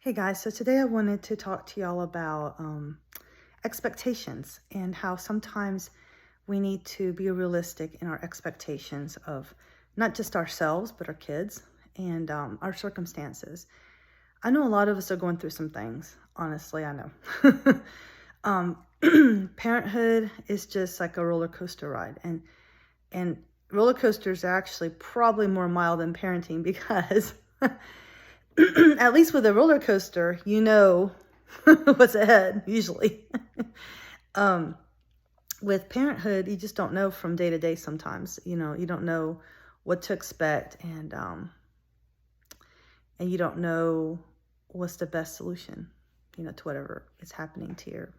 Hey guys, so today I wanted to talk to y'all about expectations and how sometimes we need to be realistic in our expectations of not just ourselves, but our kids and our circumstances. I know a lot of us are going through some things. Honestly, I know. Parenthood is just like a roller coaster ride, and roller coasters are actually probably more mild than parenting because at least with a roller coaster, you know what's ahead usually. um, with parenthood, you just don't know from day to day sometimes. You don't know what to expect, and you don't know what's the best solution, to whatever is happening to your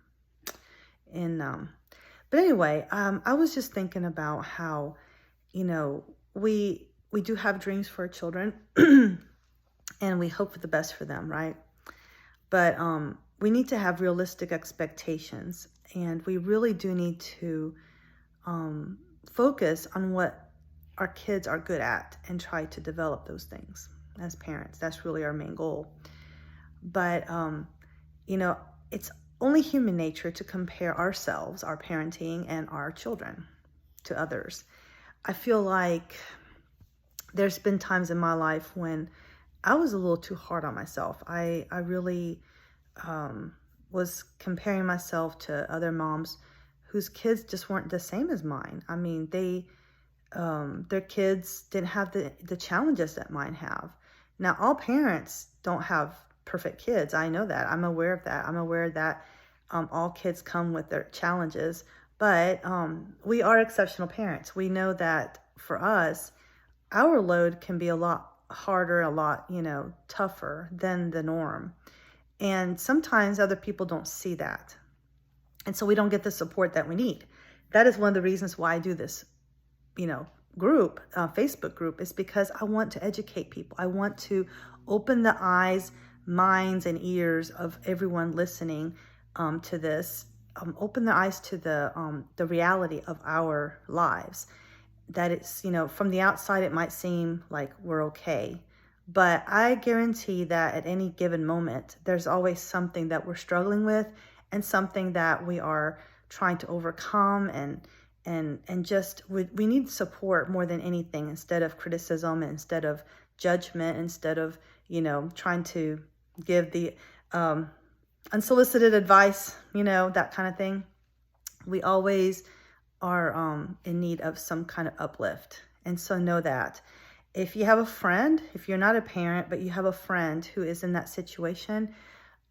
and but anyway, I was just thinking about how, we do have dreams for our children and we hope for the best for them, right? But we need to have realistic expectations, and we really do need to focus on what our kids are good at and try to develop those things as parents. That's really our main goal. But, it's only human nature to compare ourselves, our parenting, and our children to others. I feel like there's been times in my life when I was a little too hard on myself. I really was comparing myself to other moms whose kids just weren't the same as mine. I mean, their kids didn't have the challenges that mine have. Now, all parents don't have perfect kids. I know that. I'm aware of that. I'm aware that all kids come with their challenges, but we are exceptional parents. We know that for us, our load can be a lot harder, a lot, tougher than the norm. And sometimes other people don't see that. And so we don't get the support that we need. That is one of the reasons why I do this, group, Facebook group, is because I want to educate people. I want to open the eyes, minds, and ears of everyone listening to this. Open their eyes to the reality of our lives. That it's, from the outside, it might seem like we're okay. But I guarantee that at any given moment, there's always something that we're struggling with and something that we are trying to overcome. And just we need support more than anything, instead of criticism, instead of judgment, instead of, trying to give the unsolicited advice, that kind of thing. We always are in need of some kind of uplift. And so know that if you have a friend, if you're not a parent, but you have a friend who is in that situation,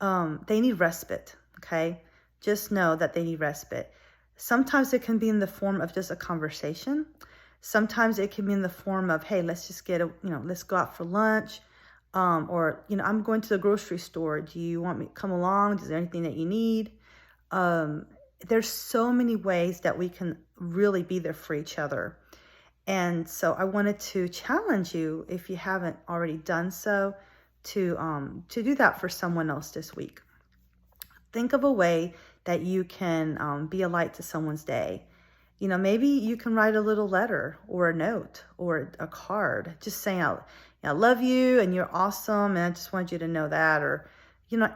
they need respite, okay? Just know that they need respite. Sometimes it can be in the form of just a conversation. Sometimes it can be in the form of, hey, let's just let's go out for lunch. Or, I'm going to the grocery store. Do you want me to come along? Is there anything that you need? There's so many ways that we can really be there for each other. And so I wanted to challenge you, if you haven't already done so, to do that for someone else this week. Think of a way that you can be a light to someone's day. Maybe you can write a little letter or a note or a card just saying, I love you and you're awesome and I just want you to know that, or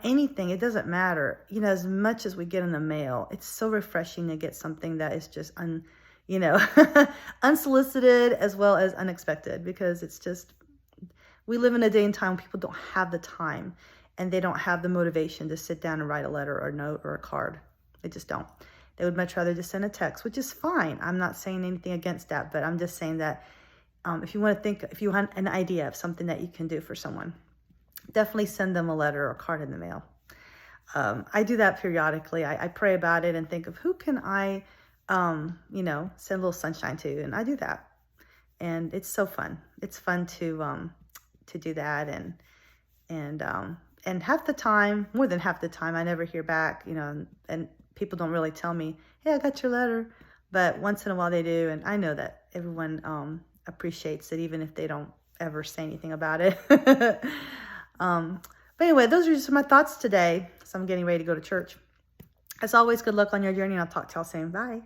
anything. It doesn't matter. As much as we get in the mail, it's so refreshing to get something that is just unsolicited as well as unexpected, because it's just, we live in a day and time when people don't have the time and they don't have the motivation to sit down and write a letter or a note or a card. They just don't. They would much rather just send a text, which is fine. I'm not saying anything against that, but I'm just saying that if you want an idea of something that you can do for someone, definitely send them a letter or a card in the mail. I do that periodically. I pray about it and think of who can I, send a little sunshine to, and I do that. And it's so fun. It's fun to do that, and half the time, more than half the time, I never hear back, and people don't really tell me, hey, I got your letter. But once in a while they do, and I know that everyone appreciates it, even if they don't ever say anything about it. But anyway, those are just my thoughts today. So I'm getting ready to go to church. As always, good luck on your journey, and I'll talk to y'all soon. Bye.